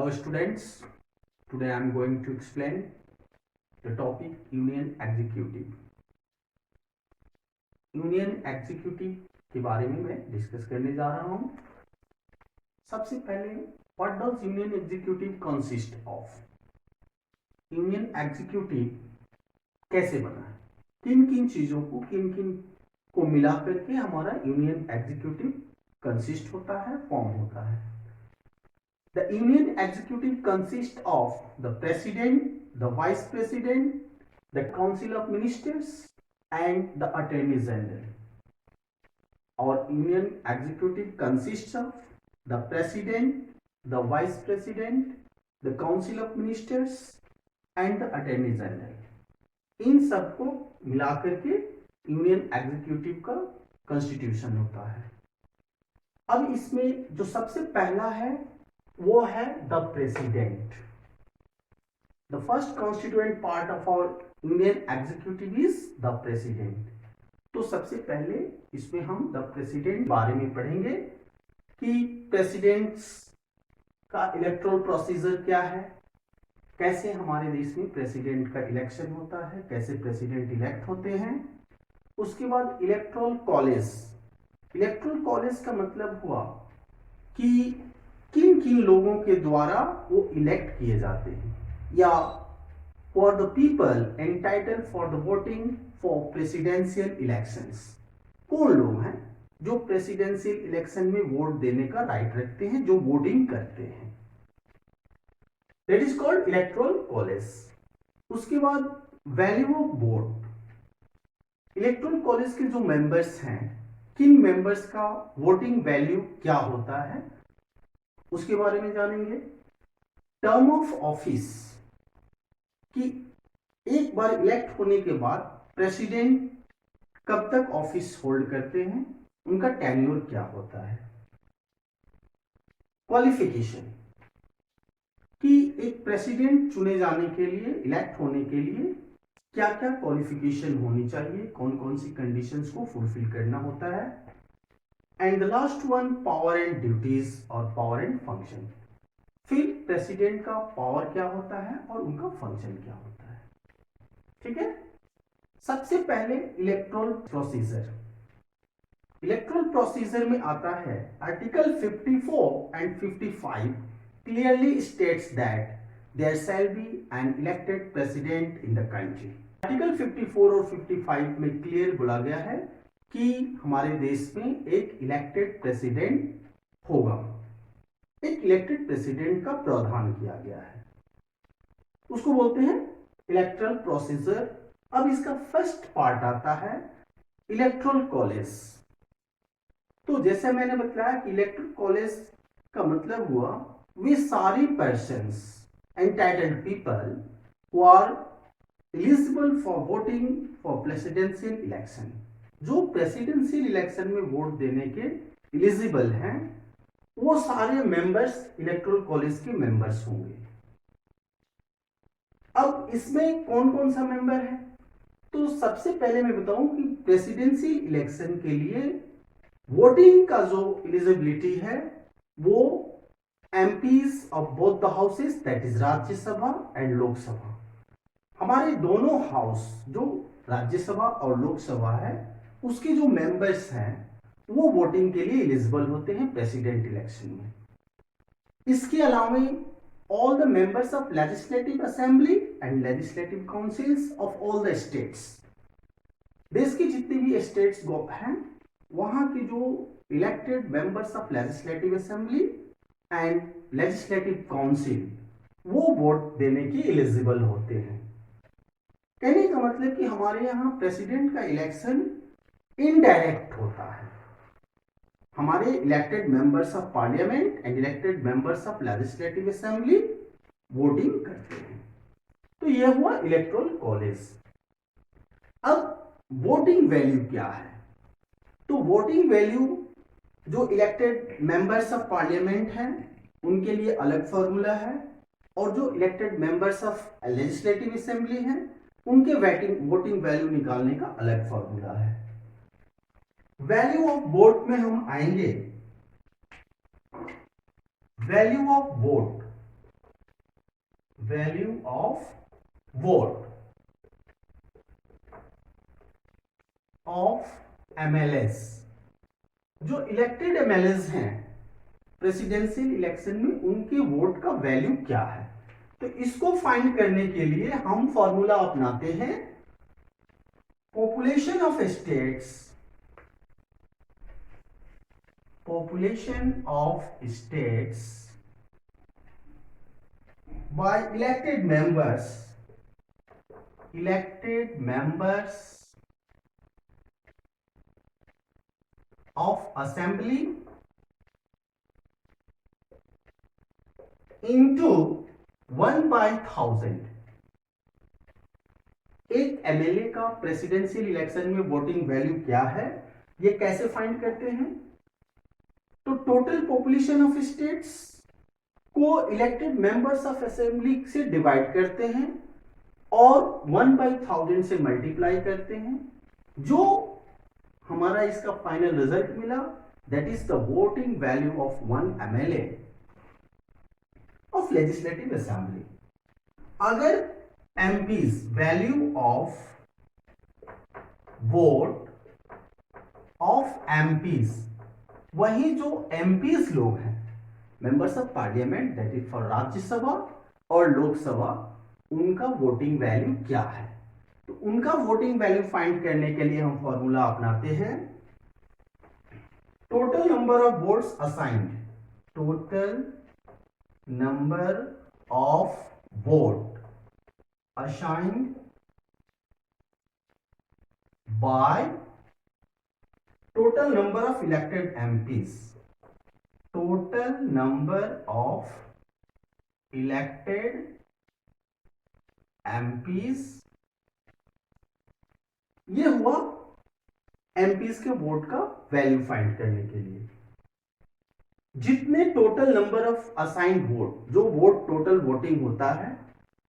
Hello students, today I am going to explain the topic Union Executive. Union Executive के बारे में मैं discuss करने जा रहा हूं। सबसे पहले What does Union Executive consist of? Union Executive कैसे बना है, किन किन चीजों को किन किन को मिला करके हमारा यूनियन एग्जीक्यूटिव कंसिस्ट होता है, फॉर्म होता है। The Union Executive consists of the President, the Vice President, the Council of Ministers, and the Attorney General. Our Union Executive consists of the President, the Vice President, the Council of Ministers, and the Attorney General. इन सबको मिलाकर के union executive का constitution होता है। अब इसमें जो सबसे पहला है वो है the president. The first constituent part of our union executive is the president. तो सबसे पहले इसमें हम द प्रेसिडेंट बारे में पढ़ेंगे कि प्रेसिडेंट्स का इलेक्टोरल प्रोसीजर क्या है, कैसे हमारे देश में प्रेसिडेंट का इलेक्शन होता है, कैसे प्रेसिडेंट इलेक्ट होते हैं। उसके बाद इलेक्टोरल कॉलेज। इलेक्टोरल कॉलेज का मतलब हुआ कि किन किन लोगों के द्वारा वो इलेक्ट किए जाते हैं, या for the people entitle for the voting for presidential elections. कौन लोग हैं जो प्रेसिडेंशियल इलेक्शन में वोट देने का राइट रखते हैं, जो वोटिंग करते हैं, that is called electoral college. उसके बाद value of vote. Electoral college के जो मेंबर्स हैं, किन मेंबर्स का वोटिंग वैल्यू क्या होता है, उसके बारे में जानेंगे। टर्म ऑफ ऑफिस, कि एक बार इलेक्ट होने के बाद प्रेसिडेंट कब तक ऑफिस होल्ड करते हैं, उनका टेन्योर क्या होता है। क्वालिफिकेशन, कि एक प्रेसिडेंट चुने जाने के लिए, इलेक्ट होने के लिए क्या क्या क्वालिफिकेशन होनी चाहिए, कौन कौन सी कंडीशंस को फुलफिल करना होता है। And the last one, power and duties और पावर एंड फंक्शन। फिर प्रेसिडेंट का पावर क्या होता है और उनका फंक्शन क्या होता है। ठीक है। सबसे पहले इलेक्टोरल प्रोसीजर। इलेक्टोरल प्रोसीजर में आता है article 54 and 55 clearly states that there shall be an elected president in the country. Article 54 और 55 में क्लियर बोला गया है कि हमारे देश में एक इलेक्टेड प्रेसिडेंट होगा, एक इलेक्टेड प्रेसिडेंट का प्रावधान किया गया है, उसको बोलते हैं इलेक्टोरल प्रोसीजर। अब इसका फर्स्ट पार्ट आता है इलेक्टोरल कॉलेज। तो जैसे मैंने बताया कि इलेक्टोरल कॉलेज का मतलब हुआ वे सारी persons entitled people who are eligible for voting for presidential election. जो प्रेसिडेंशियल इलेक्शन में वोट देने के एलिजिबल हैं, वो सारे मेंबर्स इलेक्टोरल कॉलेज के मेंबर्स होंगे। अब इसमें कौन कौन सा मेंबर है, तो सबसे पहले मैं बताऊं कि प्रेसिडेंशियल इलेक्शन के लिए वोटिंग का जो एलिजिबिलिटी है वो MPs of both the houses, that is Rajya Sabha and Lok Sabha. हमारे दोनों हाउस, जो राज्यसभा और लोकसभा है, उसके जो मेंबर्स हैं वो वोटिंग के लिए एलिजिबल होते हैं प्रेसिडेंट इलेक्शन में। इसके अलावा all the members of legislative assembly and legislative councils of all the states. देश के जितने भी स्टेट्स हैं वहां के जो elected members of legislative assembly and legislative council वो वोट देने के एलिजिबल होते हैं। कहने का मतलब कि हमारे यहाँ प्रेसिडेंट का इलेक्शन इनडायरेक्ट होता है। हमारे elected members of parliament and elected members of legislative assembly voting करते हैं। तो यह हुआ इलेक्टोरल कॉलेज। अब वोटिंग वैल्यू क्या है, तो वोटिंग वैल्यू जो इलेक्टेड मेंबर्स ऑफ पार्लियामेंट हैं उनके लिए अलग फॉर्मूला है, और जो elected members of legislative assembly हैं उनके वोटिंग वैल्यू निकालने का अलग फॉर्मूला है। वैल्यू ऑफ वोट में हम आएंगे। Value of vote, value of vote of MLAs. जो इलेक्टेड एमएलएस हैं प्रेसिडेंशियल इलेक्शन में, उनके वोट का वैल्यू क्या है। तो इसको फाइंड करने के लिए हम फॉर्मूला अपनाते हैं population of states, population of states by elected members of assembly into 1/1000। एक एमएलए का प्रेसिडेंशियल इलेक्शन में वोटिंग वैल्यू क्या है, ये कैसे फाइंड करते हैं। तो टोटल पॉपुलेशन ऑफ स्टेट्स को इलेक्टेड मेंबर्स ऑफ असेंबली से डिवाइड करते हैं और 1/1000 से मल्टीप्लाई करते हैं। जो हमारा इसका फाइनल रिजल्ट मिला, that is the voting value of one MLA of legislative assembly. अगर MPs value of vote of MPs, वही जो एमपीज लोग हैं members of parliament, that is for Rajya Sabha और लोकसभा, उनका वोटिंग वैल्यू क्या है। तो उनका वोटिंग वैल्यू फाइंड करने के लिए हम फॉर्मूला अपनाते हैं total number of votes assigned, total number of vote assigned by total number of elected MPs, total number of elected MPs, ये हुआ MPs के वोट का वैल्यू फाइंड करने के लिए। जितने total number of assigned vote, जो वोट टोटल वोटिंग होता है,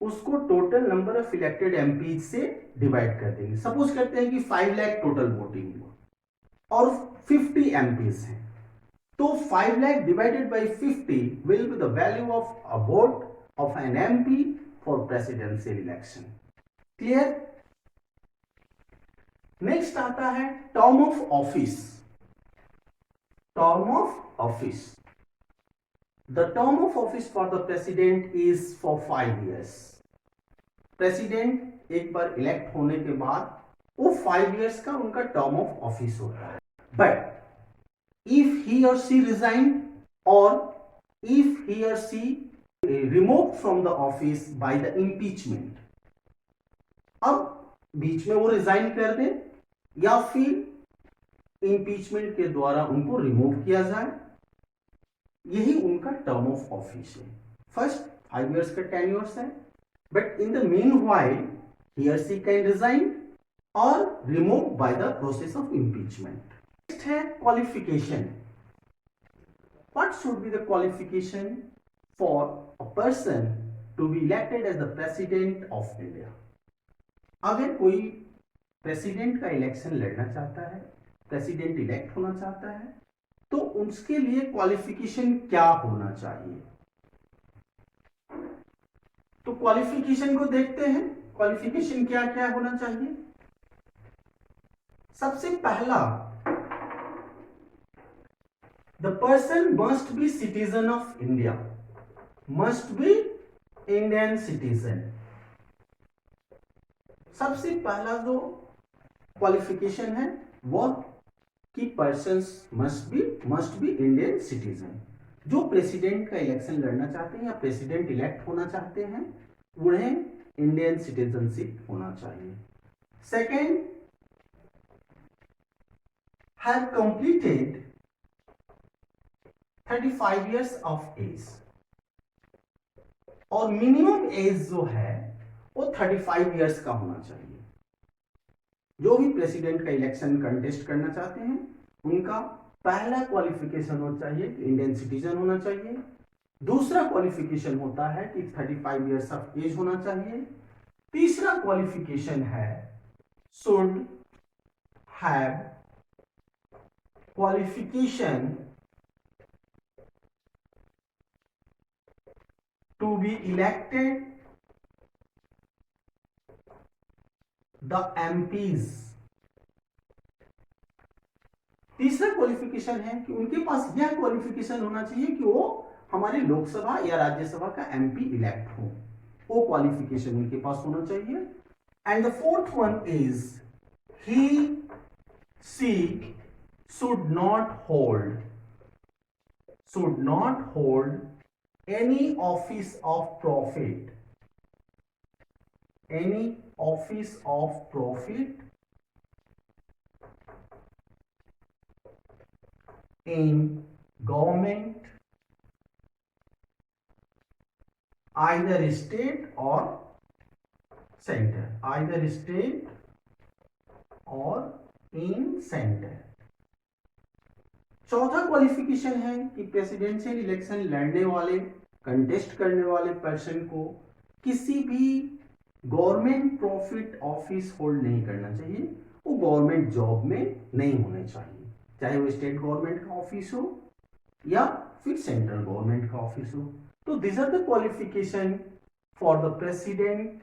उसको total number of elected MPs से डिवाइड कर देंगे। सपोज करते हैं कि 5 लाख टोटल वोटिंग हुआ और 50 एमपीज हैं, तो 5 lakh divided by 50 will be the value of a vote of an MP for presidential election. Clear. Next आता है term of office. Term of office, the term of office for the president is for 5 years। President एक बार elect होने के बाद वो 5 years का उनका टर्म ऑफ ऑफिस होता है। But if he or C resign और if he or she remove from the office by the impeachment, अब बीच में वो रिजाइन कर दे या फिर इम्पीचमेंट के द्वारा उनको रिमूव किया जाए, यही उनका टर्म ऑफ ऑफिस है। फर्स्ट 5 years का टेन्योर्स है, but in the mean while he or she can resign or removed by the process of impeachment. Next है qualification. What should be the qualification for a person to be elected as the president of India? अगर कोई president का election लड़ना चाहता है, president elect होना चाहता है, तो उसके लिए क्वालिफिकेशन क्या होना चाहिए। तो क्वालिफिकेशन को देखते हैं, क्वालिफिकेशन क्या क्या होना चाहिए। सबसे पहला, the person must be citizen of India, must be Indian citizen. सबसे पहला जो क्वालिफिकेशन है वो कि persons must be Indian citizen. जो प्रेसिडेंट का इलेक्शन लड़ना चाहते हैं या प्रेसिडेंट इलेक्ट होना चाहते हैं, उन्हें इंडियन सिटीजनशिप होना चाहिए। Second, have completed 35 years of age, और मिनिमम एज जो है वो 35 years का होना चाहिए। जो भी प्रेसिडेंट का इलेक्शन कंटेस्ट करना चाहते हैं, उनका पहला क्वालिफिकेशन होना चाहिए कि इंडियन सिटीजन होना चाहिए। दूसरा क्वालिफिकेशन होता है कि 35 years ऑफ एज होना चाहिए। तीसरा क्वालिफिकेशन है should have qualification to be elected the MPs। तीसरा क्वालिफिकेशन है कि उनके पास यह क्वालिफिकेशन होना चाहिए कि वो हमारे लोकसभा या राज्यसभा का MP इलेक्ट हो, वो क्वालिफिकेशन उनके पास होना चाहिए। And the fourth one is he she should not hold any office of profit, in government, either state or center, in center। चौथा क्वालिफिकेशन है कि प्रेसिडेंशियल इलेक्शन लड़ने वाले, कंटेस्ट करने वाले पर्सन को किसी भी गवर्नमेंट प्रॉफिट ऑफिस होल्ड नहीं करना चाहिए, वो गवर्नमेंट जॉब में नहीं होने चाहिए, चाहे वो स्टेट गवर्नमेंट का ऑफिस हो या फिर सेंट्रल गवर्नमेंट का ऑफिस हो। तो this are the qualification for the president